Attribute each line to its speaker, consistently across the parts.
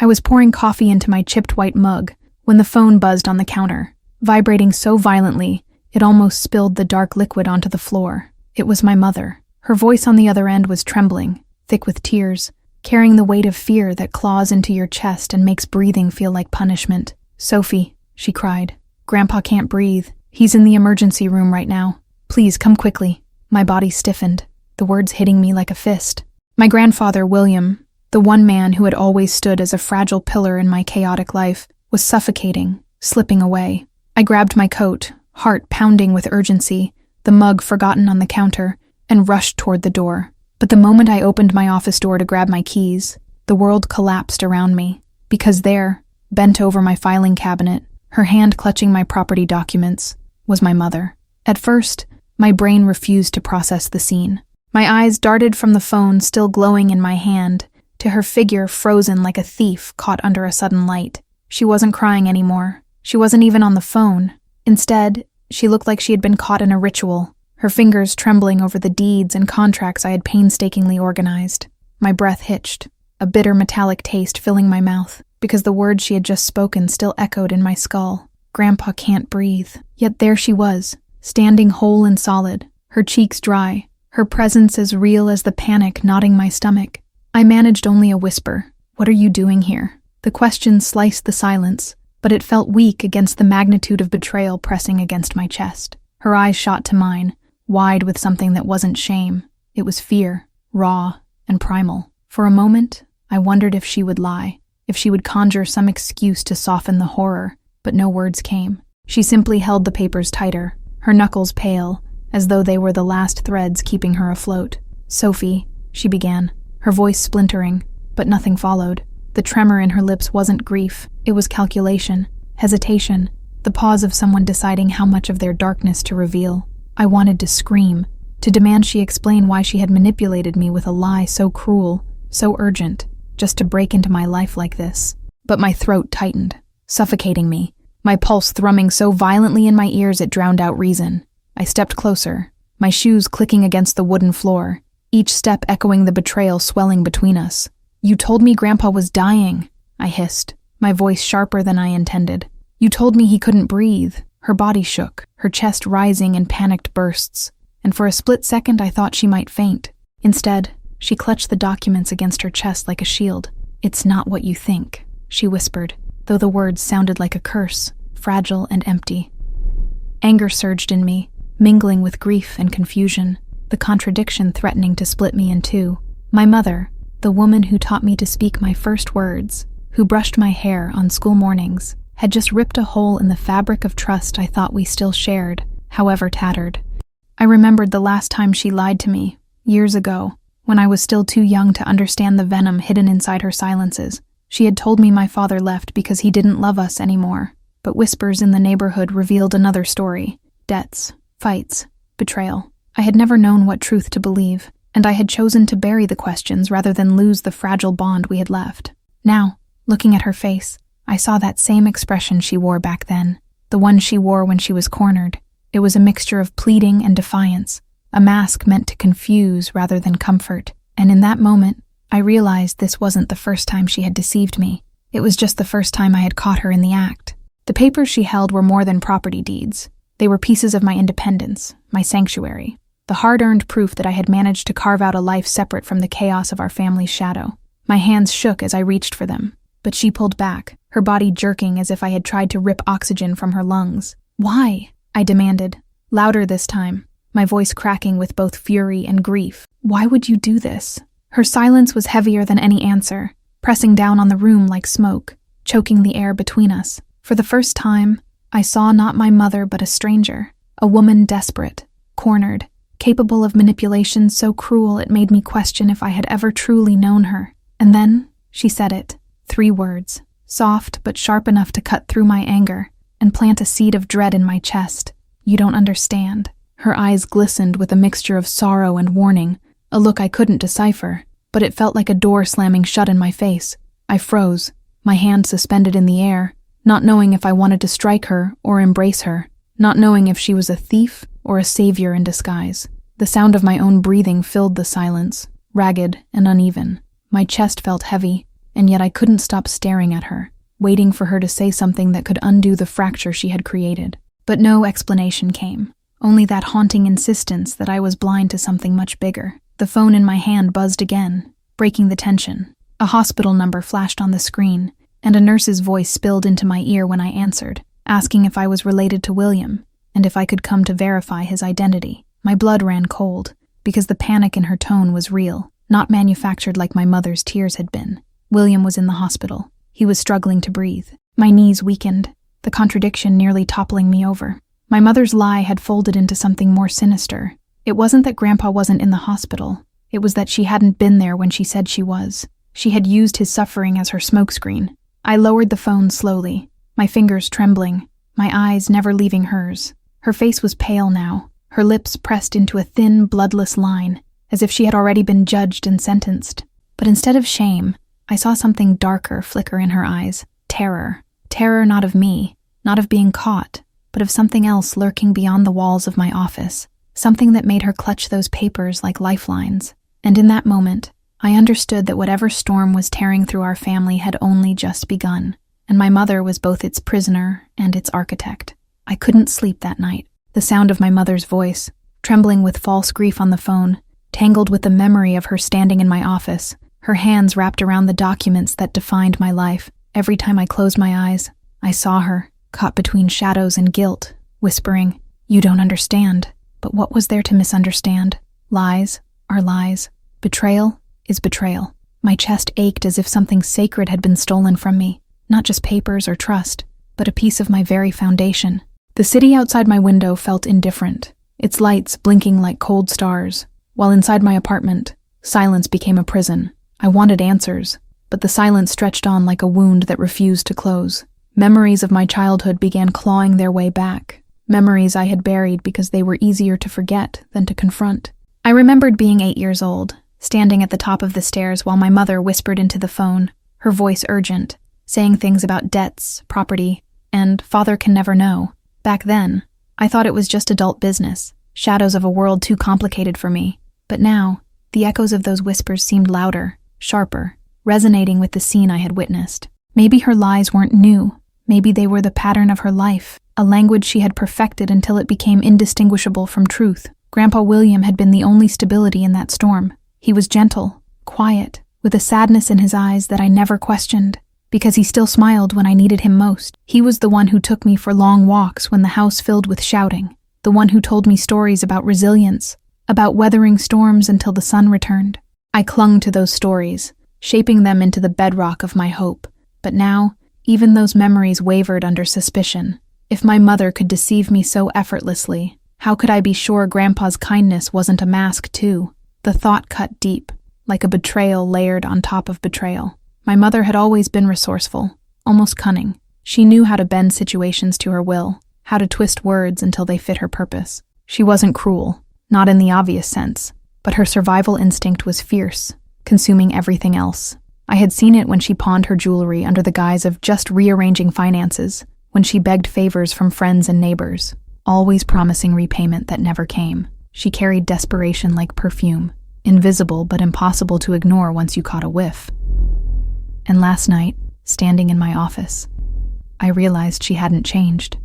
Speaker 1: I was pouring coffee into my chipped white mug when the phone buzzed on the counter, vibrating so violently it almost spilled the dark liquid onto the floor. It was my mother. Her voice on the other end was trembling, thick with tears, carrying the weight of fear that claws into your chest and makes breathing feel like punishment. "Sophie," she cried. "Grandpa can't breathe. He's in the emergency room right now. Please come quickly." My body stiffened, the words hitting me like a fist. My grandfather, William, the one man who had always stood as a fragile pillar in my chaotic life, was suffocating, slipping away. I grabbed my coat, heart pounding with urgency, the mug forgotten on the counter, and rushed toward the door. But the moment I opened my office door to grab my keys, the world collapsed around me, because there, bent over my filing cabinet, her hand clutching my property documents, was my mother. At first, my brain refused to process the scene. My eyes darted from the phone still glowing in my hand to her figure frozen like a thief caught under a sudden light. She wasn't crying anymore. She wasn't even on the phone. Instead, she looked like she had been caught in a ritual, her fingers trembling over the deeds and contracts I had painstakingly organized. My breath hitched, a bitter metallic taste filling my mouth, because the words she had just spoken still echoed in my skull. Grandpa can't breathe. Yet there she was, standing whole and solid, her cheeks dry, her presence as real as the panic knotting my stomach. I managed only a whisper. "What are you doing here?" The question sliced the silence, but it felt weak against the magnitude of betrayal pressing against my chest. Her eyes shot to mine, wide with something that wasn't shame. It was fear, raw and primal. For a moment, I wondered if she would lie, if she would conjure some excuse to soften the horror, but no words came. She simply held the papers tighter, her knuckles pale, as though they were the last threads keeping her afloat. "Sophie," she began, her voice splintering, but nothing followed. The tremor in her lips wasn't grief, it was calculation, hesitation, the pause of someone deciding how much of their darkness to reveal. I wanted to scream, to demand she explain why she had manipulated me with a lie so cruel, so urgent, just to break into my life like this. But my throat tightened, suffocating me, my pulse thrumming so violently in my ears it drowned out reason. I stepped closer, my shoes clicking against the wooden floor, each step echoing the betrayal swelling between us. "You told me Grandpa was dying," I hissed, my voice sharper than I intended. "You told me he couldn't breathe." Her body shook, her chest rising in panicked bursts, and for a split second I thought she might faint. Instead, she clutched the documents against her chest like a shield. "It's not what you think," she whispered, though the words sounded like a curse, fragile and empty. Anger surged in me, mingling with grief and confusion, the contradiction threatening to split me in two. My mother, the woman who taught me to speak my first words, who brushed my hair on school mornings, had just ripped a hole in the fabric of trust I thought we still shared, however tattered. I remembered the last time she lied to me, years ago, when I was still too young to understand the venom hidden inside her silences. She had told me my father left because he didn't love us anymore, but whispers in the neighborhood revealed another story: debts, fights, betrayal. I had never known what truth to believe, and I had chosen to bury the questions rather than lose the fragile bond we had left. Now, looking at her face, I saw that same expression she wore back then, the one she wore when she was cornered. It was a mixture of pleading and defiance, a mask meant to confuse rather than comfort, and in that moment, I realized this wasn't the first time she had deceived me. It was just the first time I had caught her in the act. The papers she held were more than property deeds. They were pieces of my independence, my sanctuary, the hard-earned proof that I had managed to carve out a life separate from the chaos of our family's shadow. My hands shook as I reached for them, but she pulled back, her body jerking as if I had tried to rip oxygen from her lungs. "Why?" I demanded, louder this time, my voice cracking with both fury and grief. "Why would you do this?" Her silence was heavier than any answer, pressing down on the room like smoke, choking the air between us. For the first time, I saw not my mother but a stranger, a woman desperate, cornered, capable of manipulation so cruel it made me question if I had ever truly known her. And then, she said it. 3 words, soft but sharp enough to cut through my anger and plant a seed of dread in my chest. "You don't understand." Her eyes glistened with a mixture of sorrow and warning, a look I couldn't decipher, but it felt like a door slamming shut in my face. I froze, my hand suspended in the air, not knowing if I wanted to strike her or embrace her, not knowing if she was a thief or a savior in disguise. The sound of my own breathing filled the silence, ragged and uneven. My chest felt heavy, and yet I couldn't stop staring at her, waiting for her to say something that could undo the fracture she had created. But no explanation came, only that haunting insistence that I was blind to something much bigger. The phone in my hand buzzed again, breaking the tension. A hospital number flashed on the screen, and a nurse's voice spilled into my ear when I answered, asking if I was related to William, and if I could come to verify his identity. My blood ran cold, because the panic in her tone was real, not manufactured like my mother's tears had been. William was in the hospital. He was struggling to breathe. My knees weakened, the contradiction nearly toppling me over. My mother's lie had folded into something more sinister. It wasn't that Grandpa wasn't in the hospital. It was that she hadn't been there when she said she was. She had used his suffering as her smokescreen. I lowered the phone slowly, my fingers trembling, my eyes never leaving hers. Her face was pale now, her lips pressed into a thin, bloodless line, as if she had already been judged and sentenced. But instead of shame, I saw something darker flicker in her eyes. Terror. Terror not of me, not of being caught, but of something else lurking beyond the walls of my office, something that made her clutch those papers like lifelines. And in that moment, I understood that whatever storm was tearing through our family had only just begun, and my mother was both its prisoner and its architect. I couldn't sleep that night. The sound of my mother's voice, trembling with false grief on the phone, tangled with the memory of her standing in my office, her hands wrapped around the documents that defined my life. Every time I closed my eyes, I saw her, caught between shadows and guilt, whispering, "You don't understand." But what was there to misunderstand? Lies are lies. Betrayal is betrayal. My chest ached as if something sacred had been stolen from me, not just papers or trust, but a piece of my very foundation. The city outside my window felt indifferent, its lights blinking like cold stars, while inside my apartment, silence became a prison. I wanted answers, but the silence stretched on like a wound that refused to close. Memories of my childhood began clawing their way back, memories I had buried because they were easier to forget than to confront. I remembered being 8 years old, standing at the top of the stairs while my mother whispered into the phone, her voice urgent, saying things about debts, property, and father can never know. Back then, I thought it was just adult business, shadows of a world too complicated for me. But now, the echoes of those whispers seemed louder, sharper, resonating with the scene I had witnessed. Maybe her lies weren't new. Maybe they were the pattern of her life, a language she had perfected until it became indistinguishable from truth. Grandpa William had been the only stability in that storm. He was gentle, quiet, with a sadness in his eyes that I never questioned, because he still smiled when I needed him most. He was the one who took me for long walks when the house filled with shouting, the one who told me stories about resilience, about weathering storms until the sun returned. I clung to those stories, shaping them into the bedrock of my hope. But now, even those memories wavered under suspicion. If my mother could deceive me so effortlessly, how could I be sure Grandpa's kindness wasn't a mask too? The thought cut deep, like a betrayal layered on top of betrayal. My mother had always been resourceful, almost cunning. She knew how to bend situations to her will, how to twist words until they fit her purpose. She wasn't cruel, not in the obvious sense, but her survival instinct was fierce, consuming everything else. I had seen it when she pawned her jewelry under the guise of just rearranging finances, when she begged favors from friends and neighbors, always promising repayment that never came. She carried desperation like perfume, invisible but impossible to ignore once you caught a whiff. And last night, standing in my office, I realized she hadn't changed.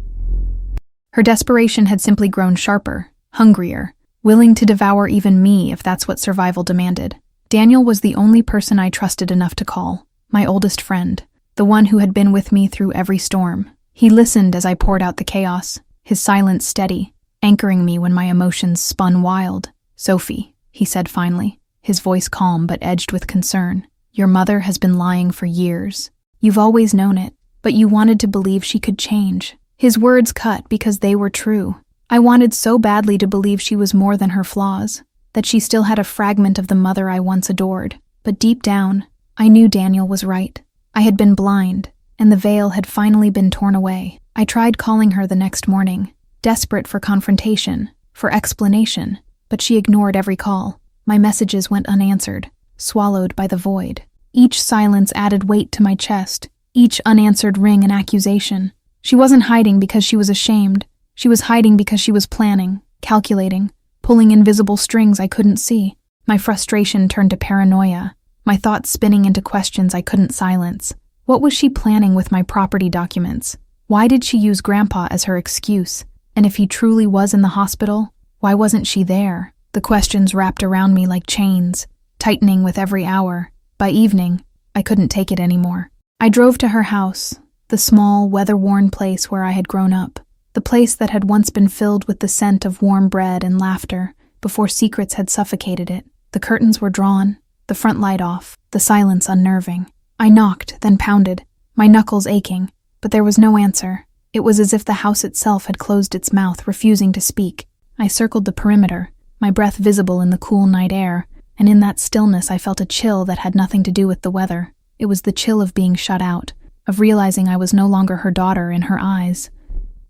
Speaker 1: Her desperation had simply grown sharper, hungrier, willing to devour even me if that's what survival demanded. Daniel was the only person I trusted enough to call, my oldest friend, the one who had been with me through every storm. He listened as I poured out the chaos, his silence steady, anchoring me when my emotions spun wild. "Sophie," he said finally, his voice calm but edged with concern, "your mother has been lying for years. You've always known it, but you wanted to believe she could change." His words cut because they were true. I wanted so badly to believe she was more than her flaws, that she still had a fragment of the mother I once adored. But deep down, I knew Daniel was right. I had been blind, and the veil had finally been torn away. I tried calling her the next morning, desperate for confrontation, for explanation, but she ignored every call. My messages went unanswered, swallowed by the void. Each silence added weight to my chest, each unanswered ring an accusation. She wasn't hiding because she was ashamed. She was hiding because she was planning, calculating, pulling invisible strings I couldn't see. My frustration turned to paranoia. my thoughts spinning into questions I couldn't silence. What was she planning with my property documents? Why did she use Grandpa as her excuse? And if he truly was in the hospital, why wasn't she there? The questions wrapped around me like chains, tightening with every hour. By evening, I couldn't take it anymore. I drove to her house, the small, weather-worn place where I had grown up, the place that had once been filled with the scent of warm bread and laughter before secrets had suffocated it. The curtains were drawn, the front light off, the silence unnerving. I knocked, then pounded, my knuckles aching, but there was no answer. It was as if the house itself had closed its mouth, refusing to speak. I circled the perimeter, my breath visible in the cool night air, and in that stillness I felt a chill that had nothing to do with the weather. It was the chill of being shut out, of realizing I was no longer her daughter in her eyes.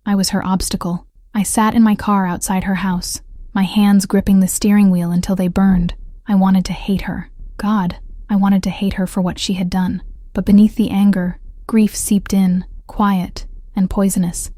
Speaker 1: I was her obstacle. I sat in my car outside her house, my hands gripping the steering wheel until they burned. I wanted to hate her. God, I wanted to hate her for what she had done. But beneath the anger, grief seeped in, quiet and poisonous.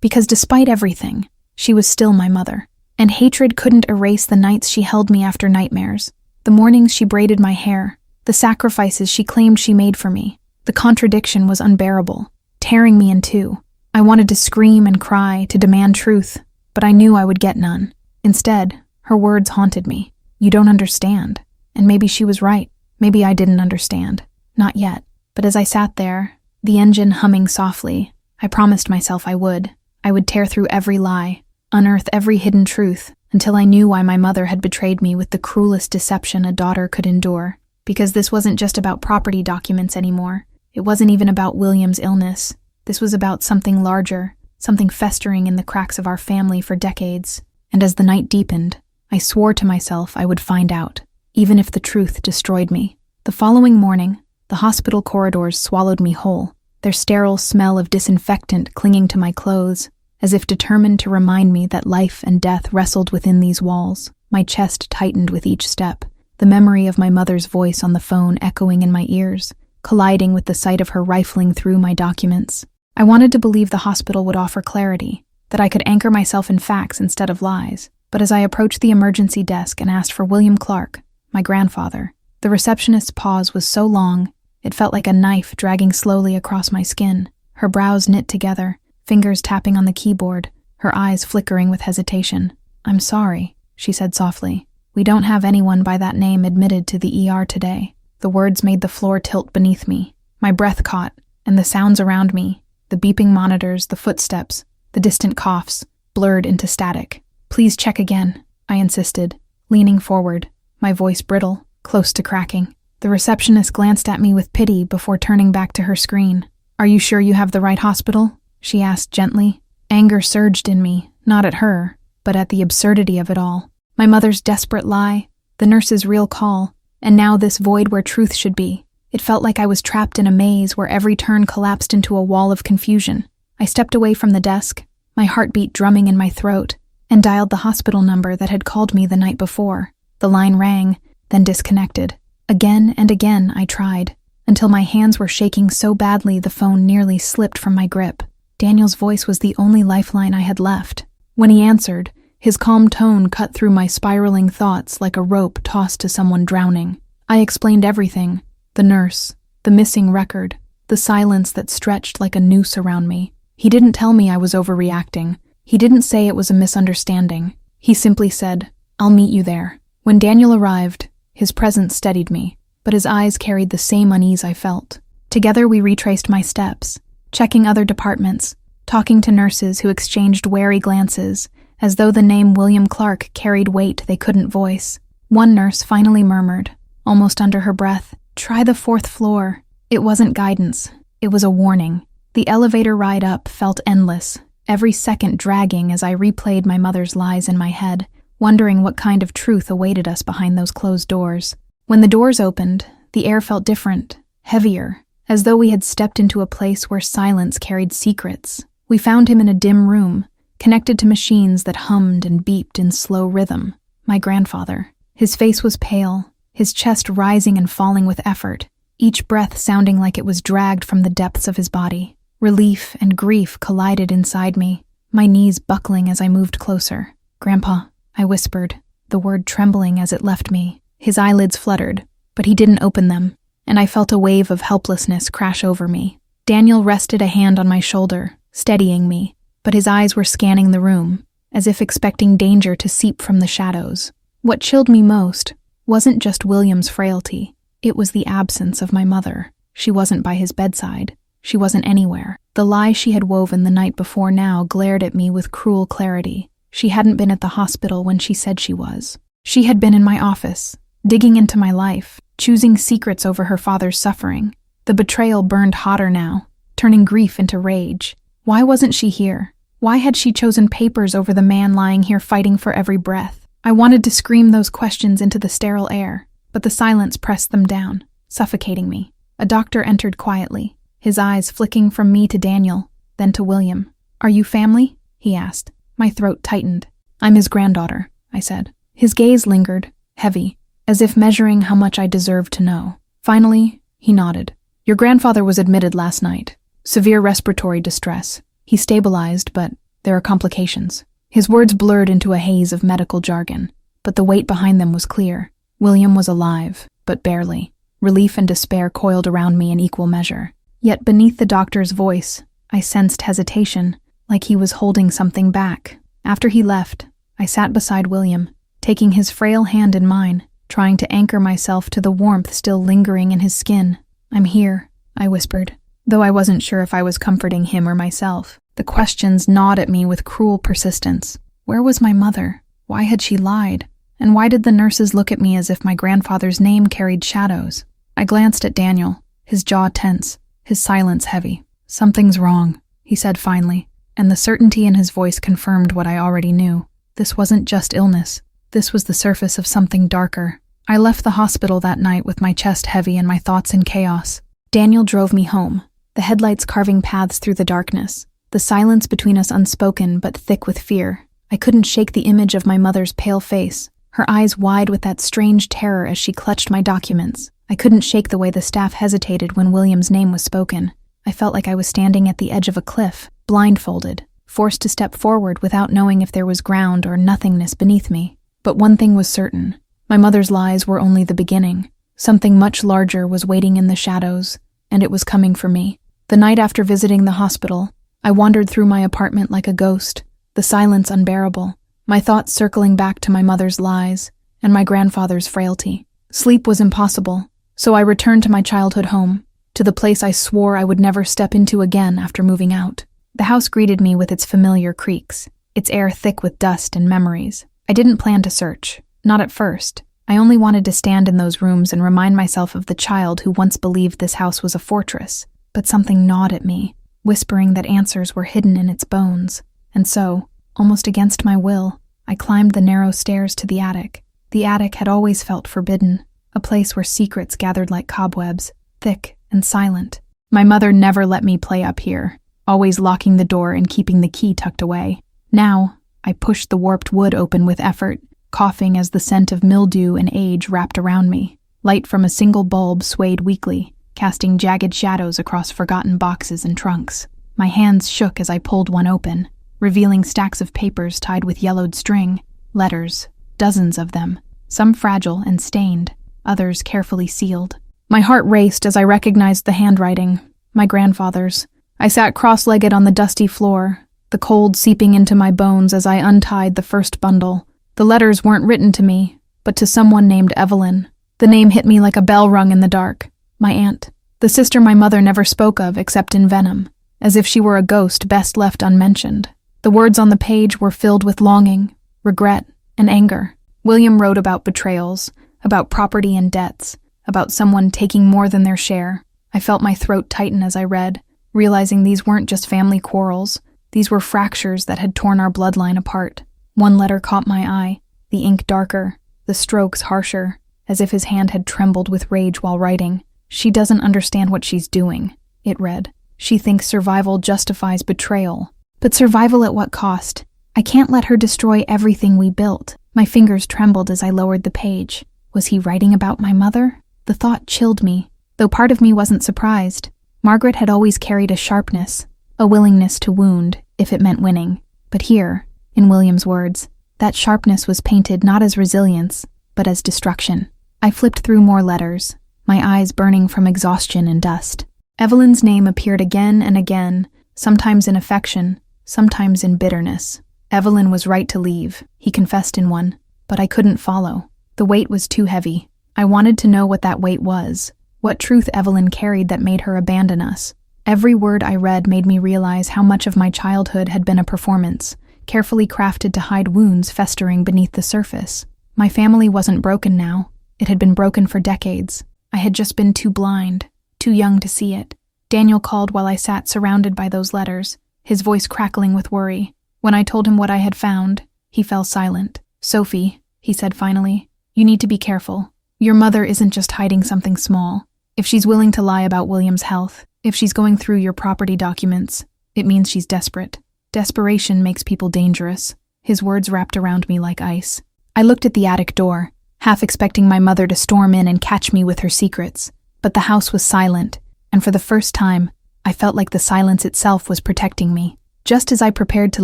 Speaker 1: Because despite everything, she was still my mother. And hatred couldn't erase the nights she held me after nightmares, the mornings she braided my hair, the sacrifices she claimed she made for me. The contradiction was unbearable, tearing me in two. I wanted to scream and cry, to demand truth, but I knew I would get none. Instead, her words haunted me. You don't understand. And maybe she was right. Maybe I didn't understand. Not yet. But as I sat there, the engine humming softly, I promised myself I would. I would tear through every lie, unearth every hidden truth, until I knew why my mother had betrayed me with the cruelest deception a daughter could endure. Because this wasn't just about property documents anymore. It wasn't even about William's illness. This was about something larger, something festering in the cracks of our family for decades. And as the night deepened, I swore to myself I would find out, even if the truth destroyed me. The following morning, the hospital corridors swallowed me whole, their sterile smell of disinfectant clinging to my clothes, as if determined to remind me that life and death wrestled within these walls. My chest tightened with each step, the memory of my mother's voice on the phone echoing in my ears, colliding with the sight of her rifling through my documents. I wanted to believe the hospital would offer clarity, that I could anchor myself in facts instead of lies. But as I approached the emergency desk and asked for William Clark, my grandfather, the receptionist's pause was so long, it felt like a knife dragging slowly across my skin. Her brows knit together, fingers tapping on the keyboard, her eyes flickering with hesitation. "I'm sorry," she said softly. "We don't have anyone by that name admitted to the ER today." The words made the floor tilt beneath me. My breath caught, and the sounds around me, the beeping monitors, the footsteps, the distant coughs, blurred into static. "Please check again," I insisted, leaning forward, my voice brittle, close to cracking. The receptionist glanced at me with pity before turning back to her screen. "Are you sure you have the right hospital?" she asked gently. Anger surged in me, not at her, but at the absurdity of it all. My mother's desperate lie, the nurse's real call, and now this void where truth should be. It felt like I was trapped in a maze where every turn collapsed into a wall of confusion. I stepped away from the desk, my heartbeat drumming in my throat, and dialed the hospital number that had called me the night before. The line rang, then disconnected. Again and again I tried, until my hands were shaking so badly the phone nearly slipped from my grip. Daniel's voice was the only lifeline I had left. When he answered, his calm tone cut through my spiraling thoughts like a rope tossed to someone drowning. I explained everything: the nurse, the missing record, the silence that stretched like a noose around me. He didn't tell me I was overreacting. He didn't say it was a misunderstanding. He simply said, "I'll meet you there." When Daniel arrived, his presence steadied me, but his eyes carried the same unease I felt. Together we retraced my steps, checking other departments, talking to nurses who exchanged wary glances, as though the name William Clark carried weight they couldn't voice. One nurse finally murmured, almost under her breath, "Try the 4th floor." It wasn't guidance, it was a warning. The elevator ride up felt endless, every second dragging as I replayed my mother's lies in my head, wondering what kind of truth awaited us behind those closed doors. When the doors opened, the air felt different, heavier, as though we had stepped into a place where silence carried secrets. We found him in a dim room, connected to machines that hummed and beeped in slow rhythm. My grandfather. His face was pale, his chest rising and falling with effort, each breath sounding like it was dragged from the depths of his body. Relief and grief collided inside me, my knees buckling as I moved closer. "Grandpa," I whispered, the word trembling as it left me. His eyelids fluttered, but he didn't open them, and I felt a wave of helplessness crash over me. Daniel rested a hand on my shoulder, steadying me, but his eyes were scanning the room, as if expecting danger to seep from the shadows. What chilled me most wasn't just William's frailty, it was the absence of my mother. She wasn't by his bedside. She wasn't anywhere. The lie she had woven the night before now glared at me with cruel clarity. She hadn't been at the hospital when she said she was. She had been in my office, digging into my life, choosing secrets over her father's suffering. The betrayal burned hotter now, turning grief into rage. Why wasn't she here? Why had she chosen papers over the man lying here fighting for every breath? I wanted to scream those questions into the sterile air, but the silence pressed them down, suffocating me. A doctor entered quietly, his eyes flicking from me to Daniel, then to William. "Are you family?" he asked. My throat tightened. "I'm his granddaughter," I said. His gaze lingered, heavy, as if measuring how much I deserved to know. Finally, he nodded. "Your grandfather was admitted last night. Severe respiratory distress. He stabilized, but there are complications." His words blurred into a haze of medical jargon, but the weight behind them was clear. William was alive, but barely. Relief and despair coiled around me in equal measure. Yet beneath the doctor's voice, I sensed hesitation, like he was holding something back. After he left, I sat beside William, taking his frail hand in mine, trying to anchor myself to the warmth still lingering in his skin. "I'm here," I whispered, though I wasn't sure if I was comforting him or myself. The questions gnawed at me with cruel persistence. Where was my mother? Why had she lied? And why did the nurses look at me as if my grandfather's name carried shadows? I glanced at Daniel, his jaw tense, his silence heavy. "Something's wrong," he said finally, and the certainty in his voice confirmed what I already knew. This wasn't just illness. This was the surface of something darker. I left the hospital that night with my chest heavy and my thoughts in chaos. Daniel drove me home, the headlights carving paths through the darkness, the silence between us unspoken but thick with fear. I couldn't shake the image of my mother's pale face, her eyes wide with that strange terror as she clutched my documents. I couldn't shake the way the staff hesitated when William's name was spoken. I felt like I was standing at the edge of a cliff, blindfolded, forced to step forward without knowing if there was ground or nothingness beneath me. But one thing was certain. My mother's lies were only the beginning. Something much larger was waiting in the shadows, and it was coming for me. The night after visiting the hospital, I wandered through my apartment like a ghost, the silence unbearable, my thoughts circling back to my mother's lies and my grandfather's frailty. Sleep was impossible, so I returned to my childhood home, to the place I swore I would never step into again after moving out. The house greeted me with its familiar creaks, its air thick with dust and memories. I didn't plan to search, not at first. I only wanted to stand in those rooms and remind myself of the child who once believed this house was a fortress. But something gnawed at me, whispering that answers were hidden in its bones. And so, almost against my will, I climbed the narrow stairs to the attic. The attic had always felt forbidden, a place where secrets gathered like cobwebs, thick and silent. My mother never let me play up here, always locking the door and keeping the key tucked away. Now, I pushed the warped wood open with effort, coughing as the scent of mildew and age wrapped around me. Light from a single bulb swayed weakly, casting jagged shadows across forgotten boxes and trunks. My hands shook as I pulled one open, revealing stacks of papers tied with yellowed string, letters, dozens of them, some fragile and stained, others carefully sealed. My heart raced as I recognized the handwriting, my grandfather's. I sat cross-legged on the dusty floor, the cold seeping into my bones as I untied the first bundle. The letters weren't written to me, but to someone named Evelyn. The name hit me like a bell rung in the dark. My aunt. The sister my mother never spoke of except in venom, as if she were a ghost best left unmentioned. The words on the page were filled with longing, regret, and anger. William wrote about betrayals, about property and debts, about someone taking more than their share. I felt my throat tighten as I read, realizing these weren't just family quarrels. These were fractures that had torn our bloodline apart. One letter caught my eye, the ink darker, the strokes harsher, as if his hand had trembled with rage while writing. "She doesn't understand what she's doing," it read. "She thinks survival justifies betrayal. But survival at what cost? I can't let her destroy everything we built." My fingers trembled as I lowered the page. Was he writing about my mother? The thought chilled me, though part of me wasn't surprised. Margaret had always carried a sharpness, a willingness to wound, if it meant winning. But here, in William's words, that sharpness was painted not as resilience, but as destruction. I flipped through more letters, my eyes burning from exhaustion and dust. Evelyn's name appeared again and again, sometimes in affection, sometimes in bitterness. Evelyn was right to leave, he confessed in one, but I couldn't follow. The weight was too heavy. I wanted to know what that weight was, what truth Evelyn carried that made her abandon us. Every word I read made me realize how much of my childhood had been a performance, carefully crafted to hide wounds festering beneath the surface. My family wasn't broken now. It had been broken for decades. I had just been too blind, too young to see it. Daniel called while I sat surrounded by those letters, his voice crackling with worry. When I told him what I had found, he fell silent. "Sophie," he said finally, "you need to be careful. Your mother isn't just hiding something small. If she's willing to lie about William's health, if she's going through your property documents, it means she's desperate. Desperation makes people dangerous." His words wrapped around me like ice. I looked at the attic door, half expecting my mother to storm in and catch me with her secrets. But the house was silent, and for the first time, I felt like the silence itself was protecting me. Just as I prepared to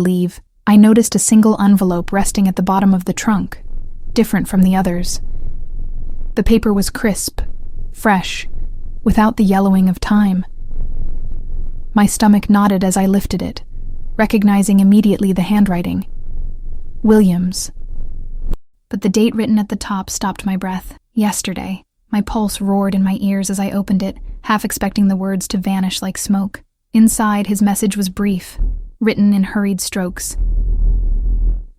Speaker 1: leave, I noticed a single envelope resting at the bottom of the trunk, different from the others. The paper was crisp, fresh, without the yellowing of time. My stomach knotted as I lifted it, recognizing immediately the handwriting. Williams. But the date written at the top stopped my breath. Yesterday. My pulse roared in my ears as I opened it, half expecting the words to vanish like smoke. Inside, his message was brief, written in hurried strokes.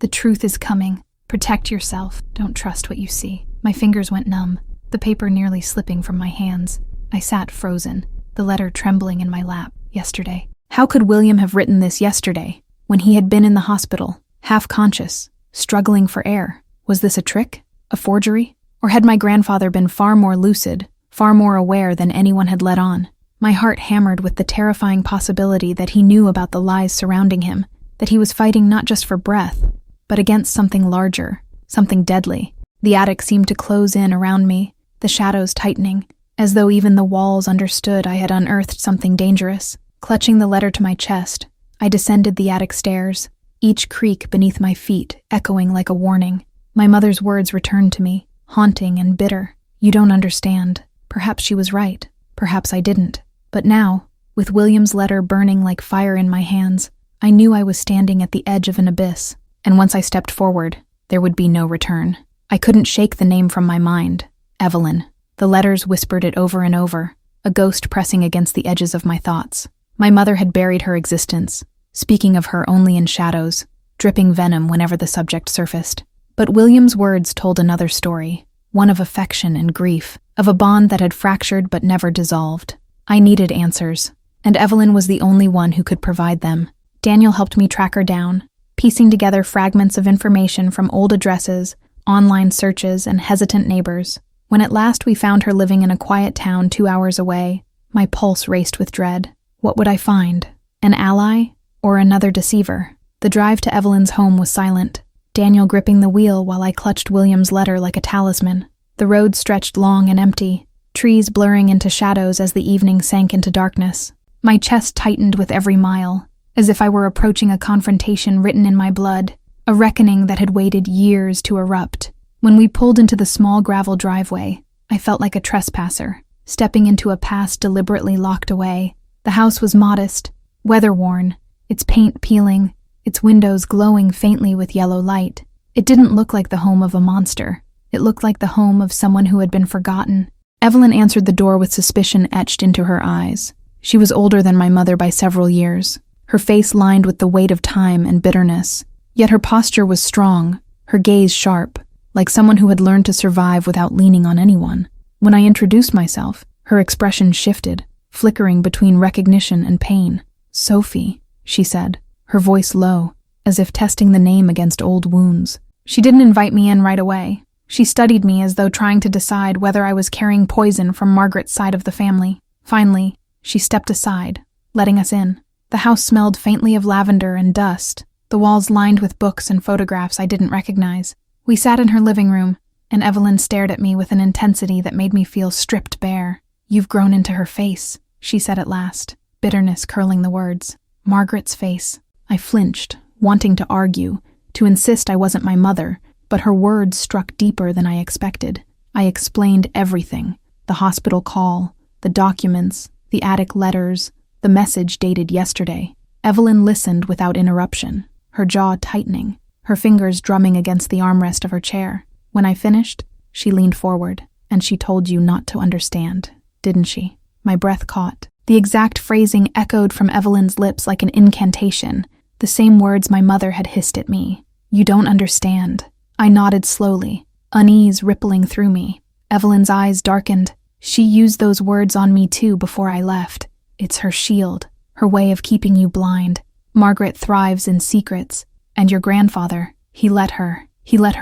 Speaker 1: "The truth is coming. Protect yourself. Don't trust what you see." My fingers went numb, the paper nearly slipping from my hands. I sat frozen, the letter trembling in my lap. Yesterday. How could William have written this yesterday, when he had been in the hospital, half conscious, struggling for air? Was this a trick? A forgery? Or had my grandfather been far more lucid, far more aware than anyone had let on? My heart hammered with the terrifying possibility that he knew about the lies surrounding him, that he was fighting not just for breath, but against something larger, something deadly. The attic seemed to close in around me, the shadows tightening, as though even the walls understood I had unearthed something dangerous. Clutching the letter to my chest, I descended the attic stairs, each creak beneath my feet echoing like a warning. My mother's words returned to me, haunting and bitter. "You don't understand. Perhaps she was right. Perhaps I didn't." But now, with William's letter burning like fire in my hands, I knew I was standing at the edge of an abyss, and once I stepped forward, there would be no return. I couldn't shake the name from my mind. Evelyn. The letters whispered it over and over, a ghost pressing against the edges of my thoughts. My mother had buried her existence, speaking of her only in shadows, dripping venom whenever the subject surfaced. But William's words told another story, one of affection and grief, of a bond that had fractured but never dissolved. I needed answers, and Evelyn was the only one who could provide them. Daniel helped me track her down, piecing together fragments of information from old addresses, online searches, and hesitant neighbors. When at last we found her living in a quiet town 2 hours away, my pulse raced with dread. What would I find? An ally or another deceiver? The drive to Evelyn's home was silent, Daniel gripping the wheel while I clutched William's letter like a talisman. The road stretched long and empty, trees blurring into shadows as the evening sank into darkness. My chest tightened with every mile, as if I were approaching a confrontation written in my blood, a reckoning that had waited years to erupt. When we pulled into the small gravel driveway, I felt like a trespasser, stepping into a past deliberately locked away. The house was modest, weather-worn, its paint peeling, its windows glowing faintly with yellow light. It didn't look like the home of a monster. It looked like the home of someone who had been forgotten. Evelyn answered the door with suspicion etched into her eyes. She was older than my mother by several years, her face lined with the weight of time and bitterness. Yet her posture was strong, her gaze sharp, like someone who had learned to survive without leaning on anyone. When I introduced myself, her expression shifted, flickering between recognition and pain. "Sophie," she said, her voice low, as if testing the name against old wounds. She didn't invite me in right away. She studied me as though trying to decide whether I was carrying poison from Margaret's side of the family. Finally, she stepped aside, letting us in. The house smelled faintly of lavender and dust, the walls lined with books and photographs I didn't recognize. We sat in her living room, and Evelyn stared at me with an intensity that made me feel stripped bare. "You've grown into her face," she said at last, bitterness curling the words. Margaret's face. I flinched, wanting to argue, to insist I wasn't my mother, but her words struck deeper than I expected. I explained everything: the hospital call, the documents, the attic letters, the message dated yesterday. Evelyn listened without interruption, her jaw tightening, her fingers drumming against the armrest of her chair. When I finished, she leaned forward. "And she told you not to understand, didn't she?" My breath caught. The exact phrasing echoed from Evelyn's lips like an incantation, the same words my mother had hissed at me. "You don't understand." I nodded slowly, unease rippling through me. Evelyn's eyes darkened. "She used those words on me too before I left. It's her shield, her way of keeping you blind. Margaret thrives in secrets. And your grandfather, he let her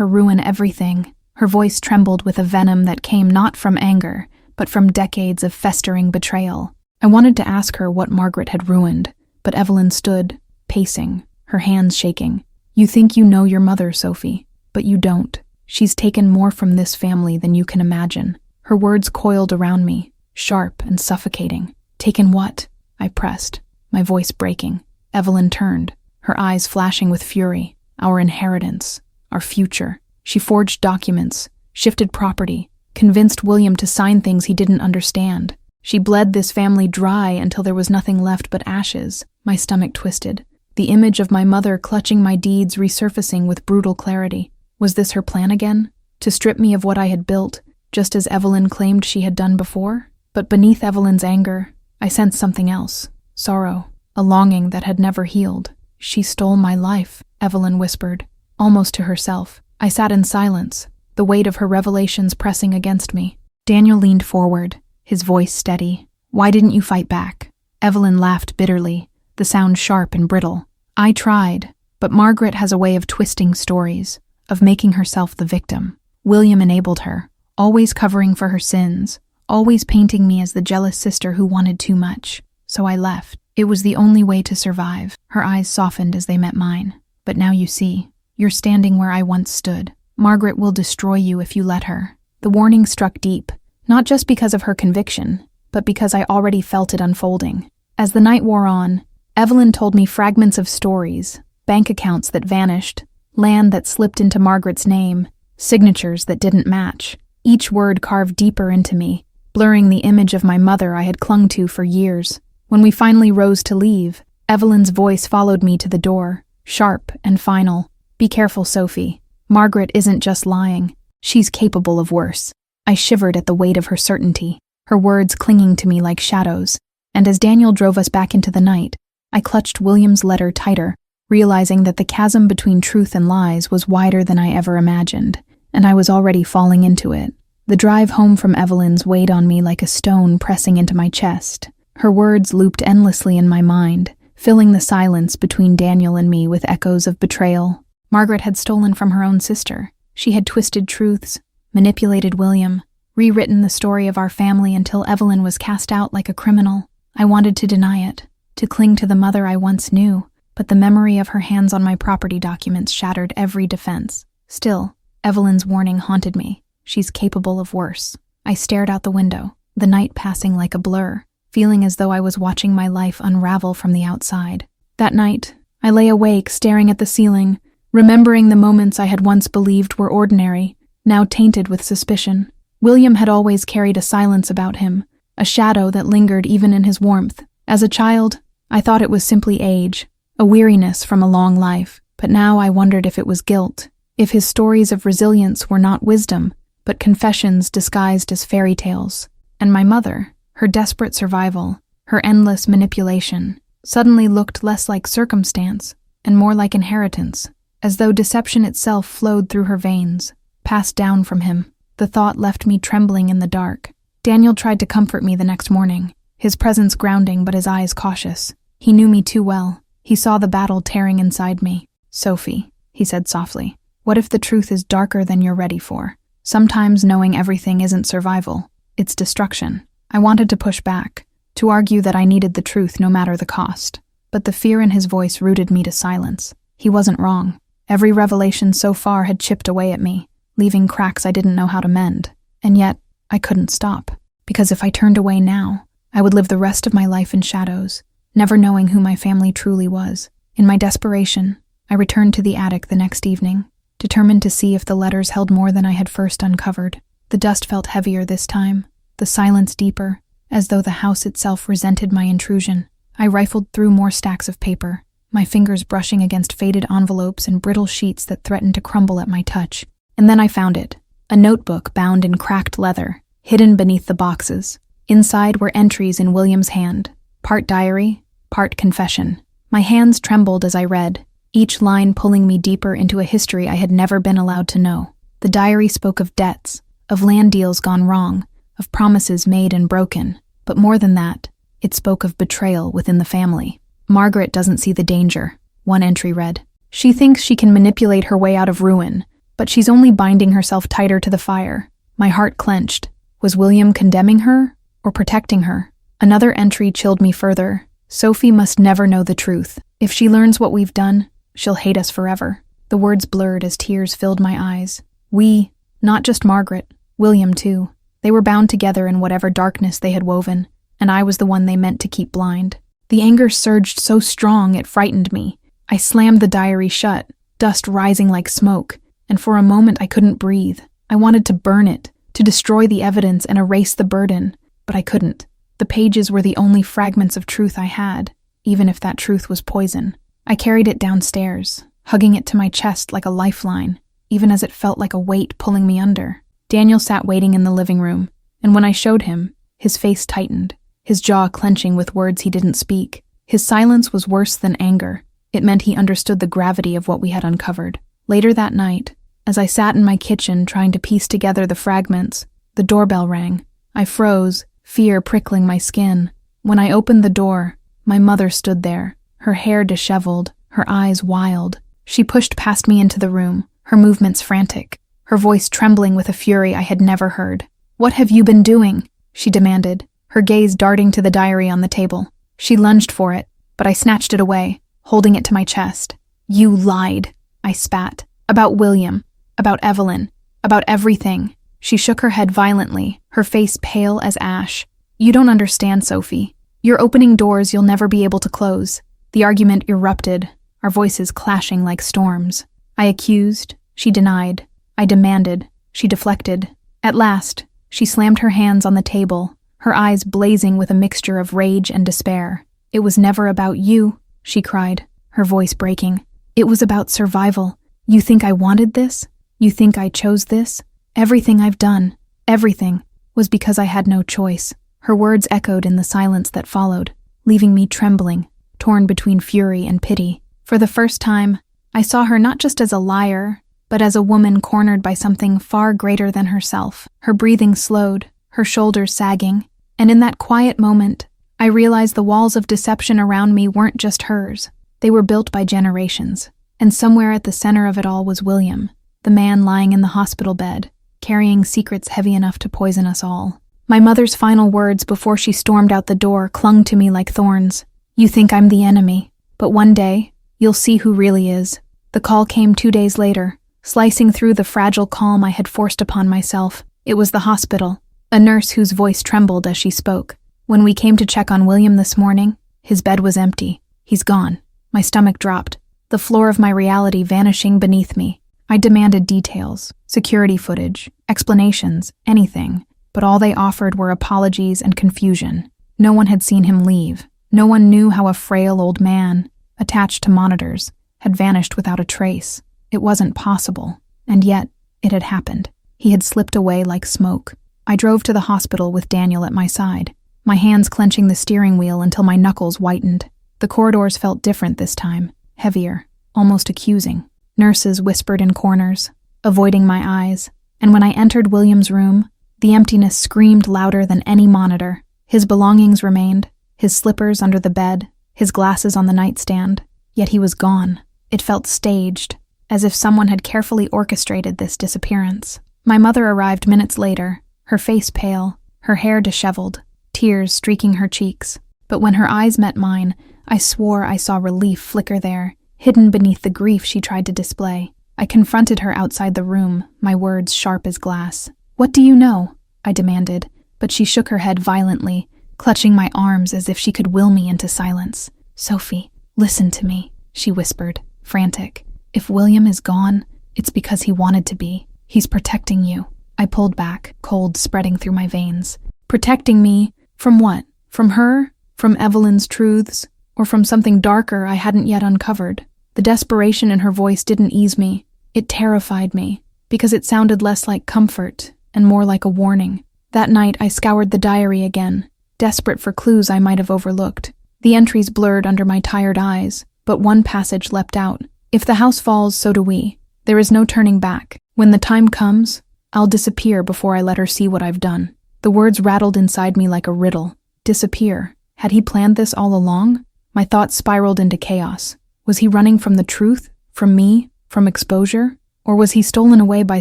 Speaker 1: ruin everything." Her voice trembled with a venom that came not from anger, but from decades of festering betrayal. I wanted to ask her what Margaret had ruined, but Evelyn stood, pacing, her hands shaking. "You think you know your mother, Sophie, but you don't. She's taken more from this family than you can imagine." Her words coiled around me, sharp and suffocating. "Taken what?" I pressed, my voice breaking. Evelyn turned, her eyes flashing with fury. "Our inheritance, our future. She forged documents, shifted property, convinced William to sign things he didn't understand. She bled this family dry until there was nothing left but ashes." My stomach twisted, the image of my mother clutching my deeds resurfacing with brutal clarity. Was this her plan again? To strip me of what I had built, just as Evelyn claimed she had done before? But beneath Evelyn's anger, I sensed something else. Sorrow, a longing that had never healed. "She stole my life," Evelyn whispered, almost to herself. I sat in silence, the weight of her revelations pressing against me. Daniel leaned forward, his voice steady. "Why didn't you fight back?" Evelyn laughed bitterly, the sound sharp and brittle. "I tried, but Margaret has a way of twisting stories, of making herself the victim. William enabled her, always covering for her sins, always painting me as the jealous sister who wanted too much. So I left. It was the only way to survive." Her eyes softened as they met mine. "But now you see. You're standing where I once stood. Margaret will destroy you if you let her." The warning struck deep, not just because of her conviction, but because I already felt it unfolding. As the night wore on, Evelyn told me fragments of stories, bank accounts that vanished, land that slipped into Margaret's name, signatures that didn't match. Each word carved deeper into me, blurring the image of my mother I had clung to for years. When we finally rose to leave, Evelyn's voice followed me to the door, sharp and final. "Be careful, Sophie. Margaret isn't just lying. She's capable of worse." I shivered at the weight of her certainty, her words clinging to me like shadows. And as Daniel drove us back into the night, I clutched William's letter tighter, realizing that the chasm between truth and lies was wider than I ever imagined, and I was already falling into it. The drive home from Evelyn's weighed on me like a stone pressing into my chest. Her words looped endlessly in my mind, filling the silence between Daniel and me with echoes of betrayal. Margaret had stolen from her own sister. She had twisted truths, manipulated William, rewritten the story of our family until Evelyn was cast out like a criminal. I wanted to deny it, to cling to the mother I once knew, but the memory of her hands on my property documents shattered every defense. Still, Evelyn's warning haunted me. She's capable of worse. I stared out the window, the night passing like a blur, feeling as though I was watching my life unravel from the outside. That night, I lay awake staring at the ceiling, remembering the moments I had once believed were ordinary, now tainted with suspicion. William had always carried a silence about him, a shadow that lingered even in his warmth. As a child, I thought it was simply age, a weariness from a long life, but now I wondered if it was guilt, if his stories of resilience were not wisdom, but confessions disguised as fairy tales. And my mother, her desperate survival, her endless manipulation, suddenly looked less like circumstance and more like inheritance, as though deception itself flowed through her veins, passed down from him. The thought left me trembling in the dark. Daniel tried to comfort me the next morning, his presence grounding but his eyes cautious. He knew me too well. He saw the battle tearing inside me. "Sophie," he said softly, "what if the truth is darker than you're ready for? Sometimes knowing everything isn't survival, it's destruction." I wanted to push back, to argue that I needed the truth no matter the cost, but the fear in his voice rooted me to silence. He wasn't wrong. Every revelation so far had chipped away at me, leaving cracks I didn't know how to mend. And yet, I couldn't stop, because if I turned away now, I would live the rest of my life in shadows, never knowing who my family truly was. In my desperation, I returned to the attic the next evening, determined to see if the letters held more than I had first uncovered. The dust felt heavier this time, the silence deeper, as though the house itself resented my intrusion. I rifled through more stacks of paper, my fingers brushing against faded envelopes and brittle sheets that threatened to crumble at my touch. And then I found it, a notebook bound in cracked leather, hidden beneath the boxes. Inside were entries in William's hand, part diary, part confession. My hands trembled as I read, each line pulling me deeper into a history I had never been allowed to know. The diary spoke of debts, of land deals gone wrong, of promises made and broken. But more than that, it spoke of betrayal within the family. Margaret doesn't see the danger, one entry read. She thinks she can manipulate her way out of ruin, but she's only binding herself tighter to the fire. My heart clenched. Was William condemning her or protecting her? Another entry chilled me further. Sophie must never know the truth. If she learns what we've done, she'll hate us forever. The words blurred as tears filled my eyes. We, not just Margaret, William too. They were bound together in whatever darkness they had woven, and I was the one they meant to keep blind. The anger surged so strong it frightened me. I slammed the diary shut, dust rising like smoke, and for a moment I couldn't breathe. I wanted to burn it, to destroy the evidence and erase the burden, but I couldn't. The pages were the only fragments of truth I had, even if that truth was poison. I carried it downstairs, hugging it to my chest like a lifeline, even as it felt like a weight pulling me under. Daniel sat waiting in the living room, and when I showed him, his face tightened, his jaw clenching with words he didn't speak. His silence was worse than anger. It meant he understood the gravity of what we had uncovered. Later that night, as I sat in my kitchen trying to piece together the fragments, the doorbell rang. I froze, fear prickling my skin. When I opened the door, my mother stood there, her hair disheveled, her eyes wild. She pushed past me into the room, her movements frantic, her voice trembling with a fury I had never heard. "What have you been doing?" she demanded, her gaze darting to the diary on the table. She lunged for it, but I snatched it away, holding it to my chest. "You lied," I spat. "About William, about Evelyn, about everything." She shook her head violently, her face pale as ash. "You don't understand, Sophie. You're opening doors you'll never be able to close." The argument erupted, our voices clashing like storms. I accused, she denied. I demanded, she deflected. At last, she slammed her hands on the table, her eyes blazing with a mixture of rage and despair. "It was never about you," she cried, her voice breaking. "It was about survival. You think I wanted this? You think I chose this? Everything I've done, everything, was because I had no choice." Her words echoed in the silence that followed, leaving me trembling, torn between fury and pity. For the first time, I saw her not just as a liar, but as a woman cornered by something far greater than herself. Her breathing slowed, her shoulders sagging, and in that quiet moment, I realized the walls of deception around me weren't just hers. They were built by generations, and somewhere at the center of it all was William, the man lying in the hospital bed, carrying secrets heavy enough to poison us all. My mother's final words before she stormed out the door clung to me like thorns. "You think I'm the enemy, but one day, you'll see who really is." The call came 2 days later, slicing through the fragile calm I had forced upon myself. It was the hospital, a nurse whose voice trembled as she spoke. "When we came to check on William this morning, his bed was empty. He's gone." My stomach dropped, the floor of my reality vanishing beneath me. I demanded details, security footage, explanations, anything, but all they offered were apologies and confusion. No one had seen him leave. No one knew how a frail old man, attached to monitors, had vanished without a trace. It wasn't possible, and yet it had happened. He had slipped away like smoke. I drove to the hospital with Daniel at my side, my hands clenching the steering wheel until my knuckles whitened. The corridors felt different this time, heavier, almost accusing. Nurses whispered in corners, avoiding my eyes, and when I entered William's room, the emptiness screamed louder than any monitor. His belongings remained, his slippers under the bed, his glasses on the nightstand, yet he was gone. It felt staged, as if someone had carefully orchestrated this disappearance. My mother arrived minutes later, her face pale, her hair disheveled, tears streaking her cheeks. But when her eyes met mine, I swore I saw relief flicker there, hidden beneath the grief she tried to display. I confronted her outside the room, my words sharp as glass. "What do you know?" I demanded, but she shook her head violently, clutching my arms as if she could will me into silence. "Sophie, listen to me," she whispered, frantic. "If William is gone, it's because he wanted to be. He's protecting you. I pulled back, cold spreading through my veins. Protecting me from what? From her? From Evelyn's truths? Or from something darker I hadn't yet uncovered? The desperation in her voice didn't ease me. It terrified me, because it sounded less like comfort and more like a warning. That night I scoured the diary again, desperate for clues I might have overlooked. The entries blurred under my tired eyes, but one passage leapt out. If the house falls, so do we. There is no turning back. When the time comes, I'll disappear before I let her see what I've done. The words rattled inside me like a riddle. Disappear. Had he planned this all along? My thoughts spiraled into chaos. Was he running from the truth? From me? From exposure? Or was he stolen away by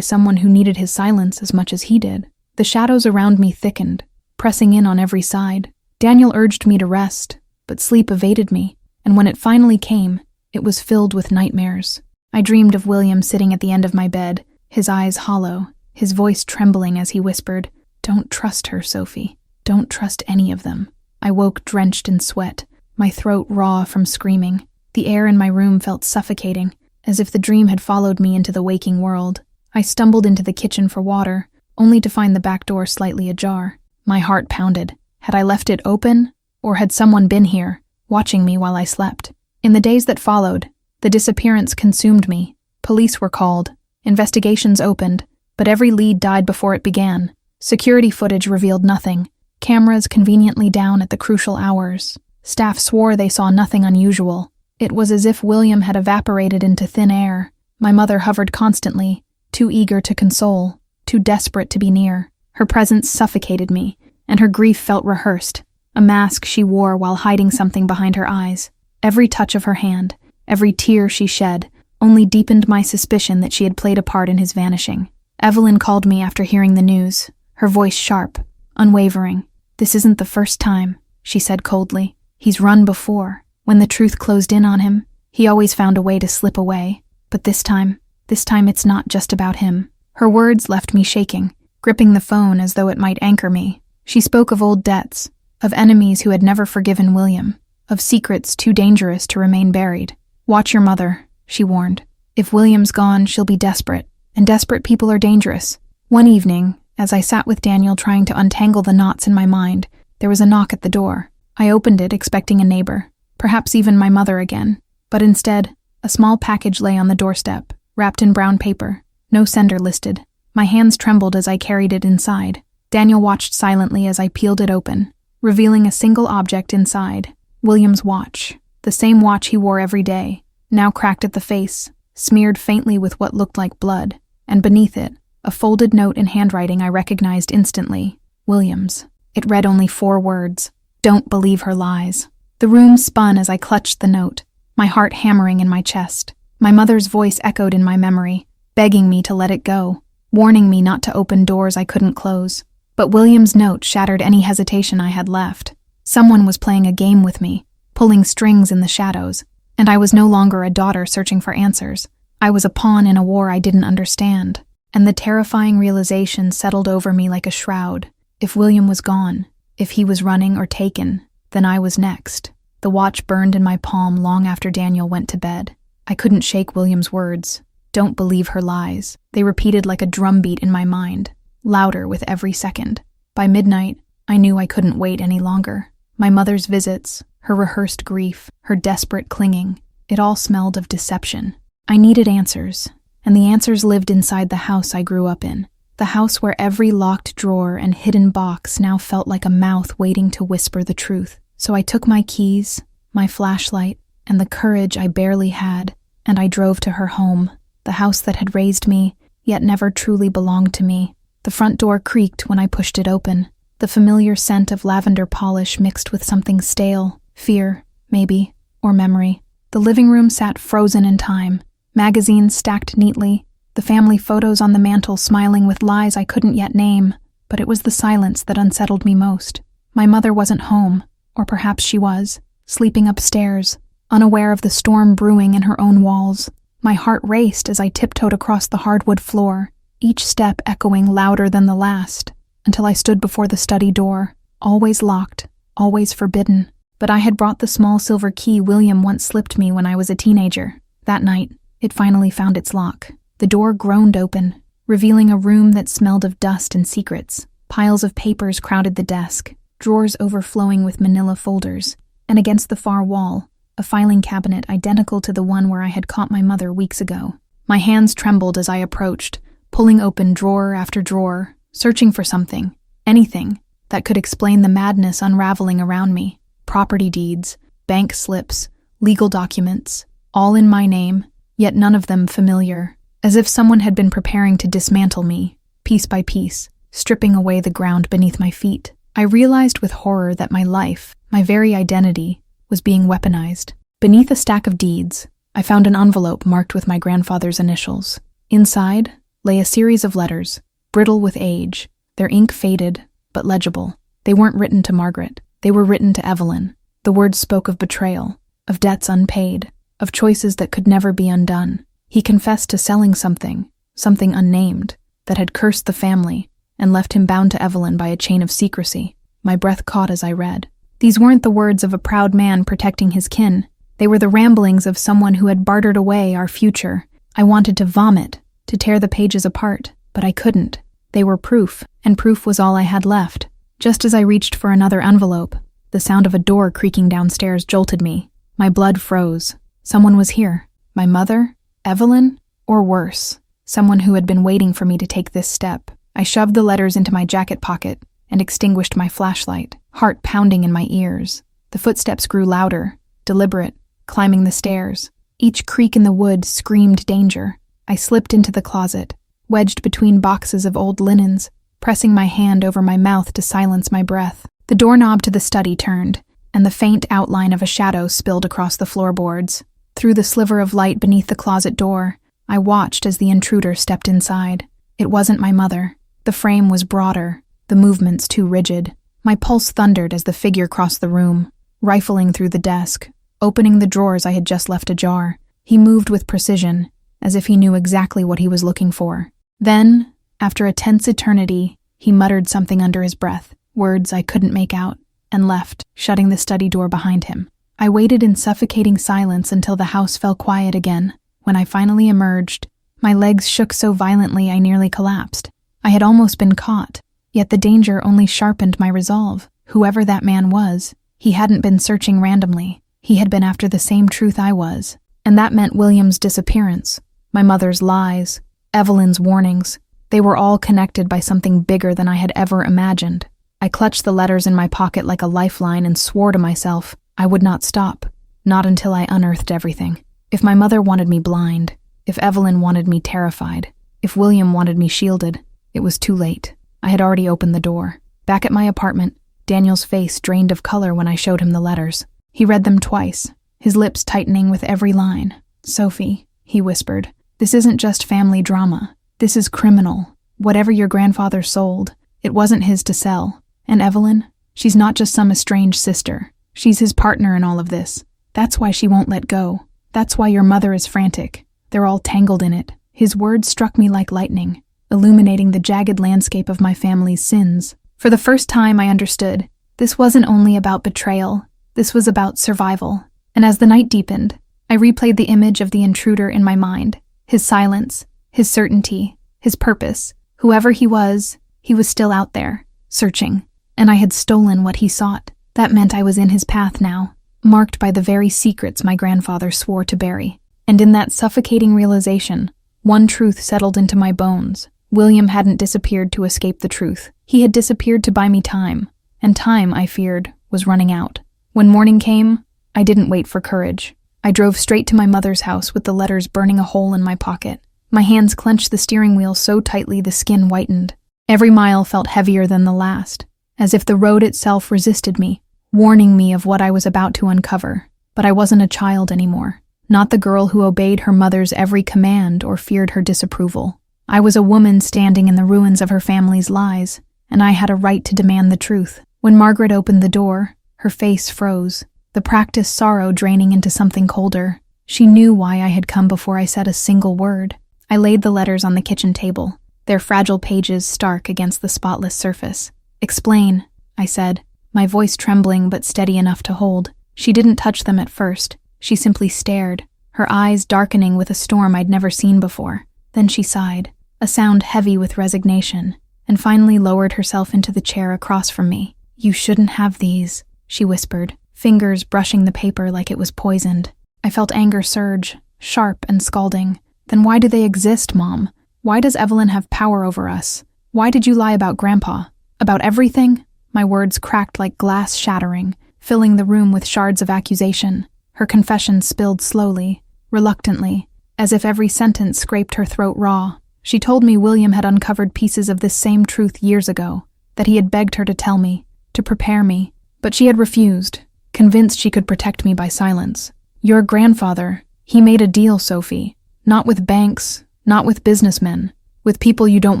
Speaker 1: someone who needed his silence as much as he did? The shadows around me thickened, pressing in on every side. Daniel urged me to rest, but sleep evaded me, and when it finally came, it was filled with nightmares. I dreamed of William sitting at the end of my bed, his eyes hollow, his voice trembling as he whispered, "Don't trust her, Sophie. Don't trust any of them." I woke drenched in sweat, my throat raw from screaming. The air in my room felt suffocating, as if the dream had followed me into the waking world. I stumbled into the kitchen for water, only to find the back door slightly ajar. My heart pounded. Had I left it open? Or had someone been here, watching me while I slept? In the days that followed, the disappearance consumed me. Police were called, investigations opened, but every lead died before it began. Security footage revealed nothing, cameras conveniently down at the crucial hours. Staff swore they saw nothing unusual. It was as if William had evaporated into thin air. My mother hovered constantly, too eager to console, too desperate to be near. Her presence suffocated me, and her grief felt rehearsed, a mask she wore while hiding something behind her eyes. Every touch of her hand, every tear she shed, only deepened my suspicion that she had played a part in his vanishing. Evelyn called me after hearing the news, her voice sharp, unwavering. "This isn't the first time," she said coldly. "He's run before. When the truth closed in on him, he always found a way to slip away. But this time it's not just about him." Her words left me shaking, gripping the phone as though it might anchor me. She spoke of old debts, of enemies who had never forgiven William, of secrets too dangerous to remain buried. "Watch your mother," she warned. "If William's gone, she'll be desperate, and desperate people are dangerous." One evening, as I sat with Daniel trying to untangle the knots in my mind, there was a knock at the door. I opened it expecting a neighbor, perhaps even my mother again, but instead, a small package lay on the doorstep, wrapped in brown paper, no sender listed. My hands trembled as I carried it inside. Daniel watched silently as I peeled it open, revealing a single object inside: William's watch, the same watch he wore every day, now cracked at the face, smeared faintly with what looked like blood, and beneath it, a folded note in handwriting I recognized instantly: William's. It read only 4 words: "Don't believe her lies." The room spun as I clutched the note, my heart hammering in my chest. My mother's voice echoed in my memory, begging me to let it go, warning me not to open doors I couldn't close. But William's note shattered any hesitation I had left. Someone was playing a game with me, pulling strings in the shadows, and I was no longer a daughter searching for answers. I was a pawn in a war I didn't understand, and the terrifying realization settled over me like a shroud. If William was gone, if he was running or taken, then I was next. The watch burned in my palm long after Daniel went to bed. I couldn't shake William's words. "Don't believe her lies." They repeated like a drumbeat in my mind, louder with every second. By midnight, I knew I couldn't wait any longer. My mother's visits, her rehearsed grief, her desperate clinging, it all smelled of deception. I needed answers, and the answers lived inside the house I grew up in. The house where every locked drawer and hidden box now felt like a mouth waiting to whisper the truth. So I took my keys, my flashlight, and the courage I barely had, and I drove to her home, the house that had raised me, yet never truly belonged to me. The front door creaked when I pushed it open, the familiar scent of lavender polish mixed with something stale, fear, maybe, or memory. The living room sat frozen in time, magazines stacked neatly, the family photos on the mantel smiling with lies I couldn't yet name, but it was the silence that unsettled me most. My mother wasn't home, or perhaps she was, sleeping upstairs, unaware of the storm brewing in her own walls. My heart raced as I tiptoed across the hardwood floor, each step echoing louder than the last, until I stood before the study door, always locked, always forbidden. But I had brought the small silver key William once slipped me when I was a teenager. That night, it finally found its lock. The door groaned open, revealing a room that smelled of dust and secrets. Piles of papers crowded the desk, drawers overflowing with manila folders, and against the far wall, a filing cabinet identical to the one where I had caught my mother weeks ago. My hands trembled as I approached, pulling open drawer after drawer, searching for something, anything, that could explain the madness unraveling around me. Property deeds, bank slips, legal documents, all in my name, yet none of them familiar, as if someone had been preparing to dismantle me, piece by piece, stripping away the ground beneath my feet. I realized with horror that my life, my very identity, was being weaponized. Beneath a stack of deeds, I found an envelope marked with my grandfather's initials. Inside lay a series of letters, brittle with age, their ink faded, but legible. They weren't written to Margaret. They were written to Evelyn. The words spoke of betrayal, of debts unpaid, of choices that could never be undone. He confessed to selling something unnamed, that had cursed the family and left him bound to Evelyn by a chain of secrecy. My breath caught as I read. These weren't the words of a proud man protecting his kin. They were the ramblings of someone who had bartered away our future. I wanted to vomit, to tear the pages apart, but I couldn't. They were proof, and proof was all I had left. Just as I reached for another envelope, the sound of a door creaking downstairs jolted me. My blood froze. Someone was here. My mother? Evelyn? Or worse, someone who had been waiting for me to take this step. I shoved the letters into my jacket pocket and extinguished my flashlight, heart pounding in my ears. The footsteps grew louder, deliberate, climbing the stairs. Each creak in the wood screamed danger. I slipped into the closet, wedged between boxes of old linens, pressing my hand over my mouth to silence my breath. The doorknob to the study turned, and the faint outline of a shadow spilled across the floorboards. Through the sliver of light beneath the closet door, I watched as the intruder stepped inside. It wasn't my mother. The frame was broader, the movements too rigid. My pulse thundered as the figure crossed the room, rifling through the desk, opening the drawers I had just left ajar. He moved with precision, as if he knew exactly what he was looking for. Then, after a tense eternity, he muttered something under his breath, words I couldn't make out, and left, shutting the study door behind him. I waited in suffocating silence until the house fell quiet again. When I finally emerged, my legs shook so violently I nearly collapsed. I had almost been caught, yet the danger only sharpened my resolve. Whoever that man was, he hadn't been searching randomly. He had been after the same truth I was, and that meant William's disappearance, my mother's lies, Evelyn's warnings. They were all connected by something bigger than I had ever imagined. I clutched the letters in my pocket like a lifeline and swore to myself I would not stop, not until I unearthed everything. If my mother wanted me blind, if Evelyn wanted me terrified, if William wanted me shielded, it was too late. I had already opened the door. Back at my apartment, Daniel's face drained of color when I showed him the letters. He read them twice, his lips tightening with every line. "Sophie," he whispered, "this isn't just family drama. This is criminal. Whatever your grandfather sold, it wasn't his to sell. And Evelyn, she's not just some estranged sister. She's his partner in all of this. That's why she won't let go. That's why your mother is frantic. They're all tangled in it." His words struck me like lightning, illuminating the jagged landscape of my family's sins. For the first time I understood, this wasn't only about betrayal, this was about survival. And as the night deepened, I replayed the image of the intruder in my mind. His silence, his certainty, his purpose. Whoever he was still out there, searching. And I had stolen what he sought. That meant I was in his path now, marked by the very secrets my grandfather swore to bury. And in that suffocating realization, one truth settled into my bones. William hadn't disappeared to escape the truth. He had disappeared to buy me time, and time, I feared, was running out. When morning came, I didn't wait for courage. I drove straight to my mother's house with the letters burning a hole in my pocket. My hands clenched the steering wheel so tightly the skin whitened. Every mile felt heavier than the last, as if the road itself resisted me, warning me of what I was about to uncover. But I wasn't a child anymore, not the girl who obeyed her mother's every command or feared her disapproval. I was a woman standing in the ruins of her family's lies, and I had a right to demand the truth. When Margaret opened the door, her face froze, the practiced sorrow draining into something colder. She knew why I had come before I said a single word. I laid the letters on the kitchen table, their fragile pages stark against the spotless surface. "Explain," I said, my voice trembling but steady enough to hold. She didn't touch them at first. She simply stared, her eyes darkening with a storm I'd never seen before. Then she sighed, a sound heavy with resignation, and finally lowered herself into the chair across from me. "You shouldn't have these," she whispered, fingers brushing the paper like it was poisoned. I felt anger surge, sharp and scalding. "Then why do they exist, Mom? Why does Evelyn have power over us? Why did you lie about Grandpa? About everything?" My words cracked like glass shattering, filling the room with shards of accusation. Her confession spilled slowly, reluctantly, as if every sentence scraped her throat raw. She told me William had uncovered pieces of this same truth years ago, that he had begged her to tell me, to prepare me, but she had refused, convinced she could protect me by silence. "Your grandfather, he made a deal, Sophie. Not with banks, not with businessmen, with people you don't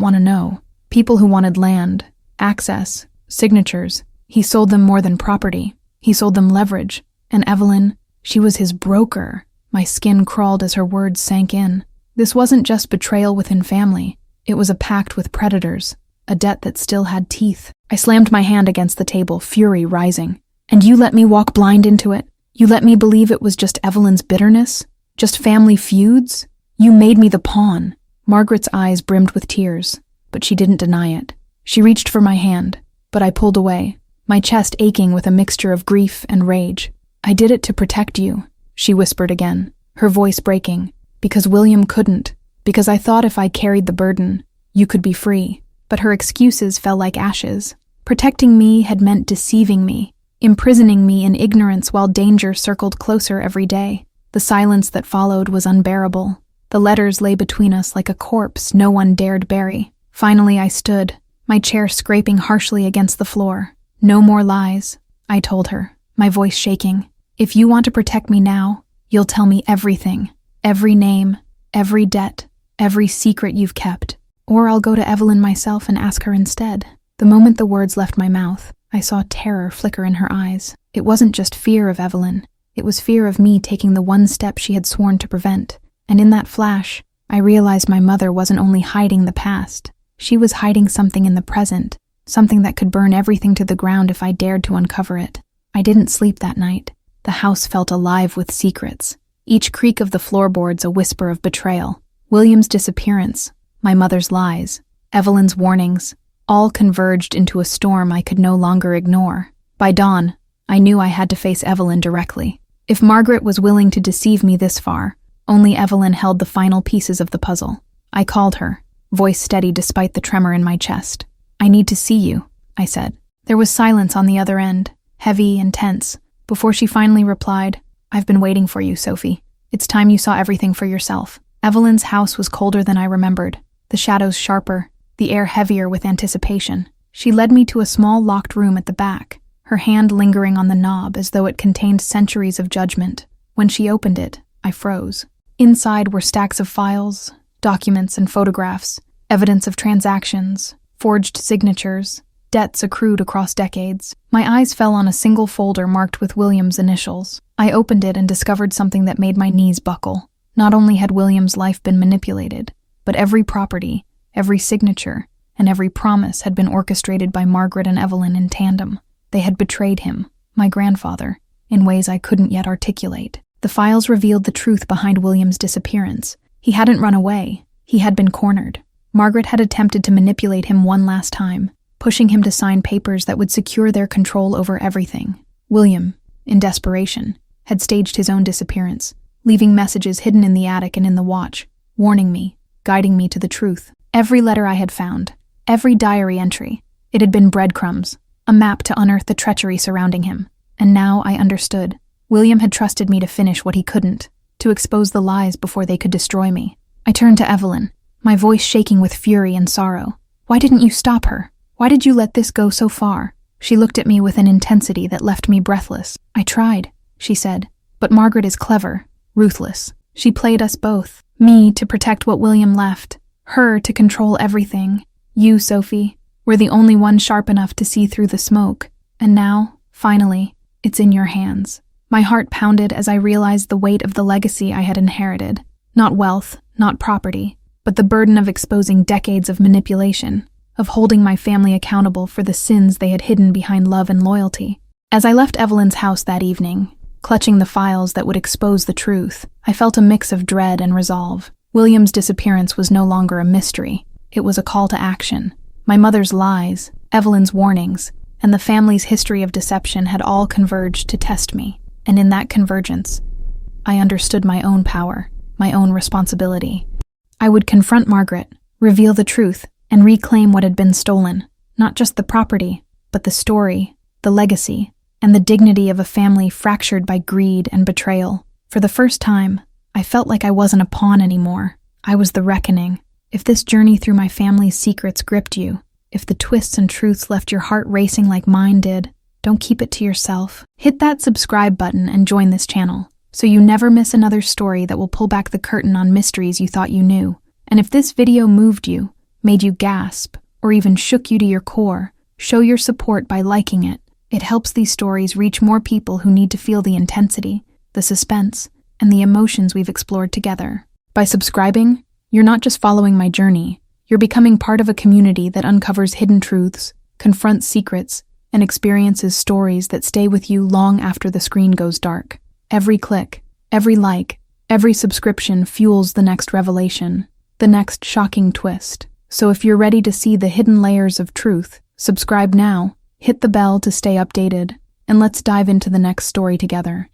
Speaker 1: want to know. People who wanted land, access, signatures. He sold them more than property. He sold them leverage. And Evelyn, she was his broker." My skin crawled as her words sank in. This wasn't just betrayal within family. It was a pact with predators, a debt that still had teeth. I slammed my hand against the table, fury rising. "And you let me walk blind into it? You let me believe it was just Evelyn's bitterness? Just family feuds? You made me the pawn." Margaret's eyes brimmed with tears, but she didn't deny it. She reached for my hand, but I pulled away, my chest aching with a mixture of grief and rage. "I did it to protect you," she whispered again, her voice breaking. "Because William couldn't. Because I thought if I carried the burden, you could be free." But her excuses fell like ashes. Protecting me had meant deceiving me, imprisoning me in ignorance while danger circled closer every day. The silence that followed was unbearable. The letters lay between us like a corpse no one dared bury. Finally I stood, my chair scraping harshly against the floor. "No more lies," I told her, my voice shaking. "If you want to protect me now, you'll tell me everything. Every name, every debt, every secret you've kept. Or I'll go to Evelyn myself and ask her instead." The moment the words left my mouth, I saw terror flicker in her eyes. It wasn't just fear of Evelyn. It was fear of me taking the one step she had sworn to prevent. And in that flash, I realized my mother wasn't only hiding the past. She was hiding something in the present, something that could burn everything to the ground if I dared to uncover it. I didn't sleep that night. The house felt alive with secrets. Each creak of the floorboards a whisper of betrayal. William's disappearance, my mother's lies, Evelyn's warnings, all converged into a storm I could no longer ignore. By dawn, I knew I had to face Evelyn directly. If Margaret was willing to deceive me this far, only Evelyn held the final pieces of the puzzle. I called her, voice steady despite the tremor in my chest. "I need to see you," I said. There was silence on the other end, heavy and tense, before she finally replied, "I've been waiting for you, Sophie. It's time you saw everything for yourself." Evelyn's house was colder than I remembered, the shadows sharper, the air heavier with anticipation. She led me to a small locked room at the back, her hand lingering on the knob as though it contained centuries of judgment. When she opened it, I froze. Inside were stacks of files, documents and photographs, evidence of transactions, forged signatures, debts accrued across decades. My eyes fell on a single folder marked with William's initials. I opened it and discovered something that made my knees buckle. Not only had William's life been manipulated, but every property, every signature, and every promise had been orchestrated by Margaret and Evelyn in tandem. They had betrayed him, my grandfather, in ways I couldn't yet articulate. The files revealed the truth behind William's disappearance. He hadn't run away. He had been cornered. Margaret had attempted to manipulate him one last time, pushing him to sign papers that would secure their control over everything. William, in desperation, had staged his own disappearance, leaving messages hidden in the attic and in the watch, warning me, guiding me to the truth. Every letter I had found, every diary entry, it had been breadcrumbs, a map to unearth the treachery surrounding him. And now I understood. William had trusted me to finish what he couldn't, to expose the lies before they could destroy me. I turned to Evelyn, my voice shaking with fury and sorrow. "Why didn't you stop her? Why did you let this go so far?" She looked at me with an intensity that left me breathless. "I tried," she said, "but Margaret is clever, ruthless. She played us both. Me to protect what William left, her to control everything. You, Sophie, were the only one sharp enough to see through the smoke. And now, finally, it's in your hands." My heart pounded as I realized the weight of the legacy I had inherited. Not wealth, not property, but the burden of exposing decades of manipulation, of holding my family accountable for the sins they had hidden behind love and loyalty. As I left Evelyn's house that evening, clutching the files that would expose the truth, I felt a mix of dread and resolve. William's disappearance was no longer a mystery. It was a call to action. My mother's lies, Evelyn's warnings, and the family's history of deception had all converged to test me. And in that convergence, I understood my own power, my own responsibility. I would confront Margaret, reveal the truth, and reclaim what had been stolen. Not just the property, but the story, the legacy, and the dignity of a family fractured by greed and betrayal. For the first time, I felt like I wasn't a pawn anymore. I was the reckoning. If this journey through my family's secrets gripped you, if the twists and truths left your heart racing like mine did, don't keep it to yourself. Hit that subscribe button and join this channel, so you never miss another story that will pull back the curtain on mysteries you thought you knew. And if this video moved you, made you gasp, or even shook you to your core, show your support by liking it. It helps these stories reach more people who need to feel the intensity, the suspense, and the emotions we've explored together. By subscribing, you're not just following my journey, you're becoming part of a community that uncovers hidden truths, confronts secrets, and experiences stories that stay with you long after the screen goes dark. Every click, every like, every subscription fuels the next revelation, the next shocking twist. So if you're ready to see the hidden layers of truth, subscribe now, hit the bell to stay updated, and let's dive into the next story together.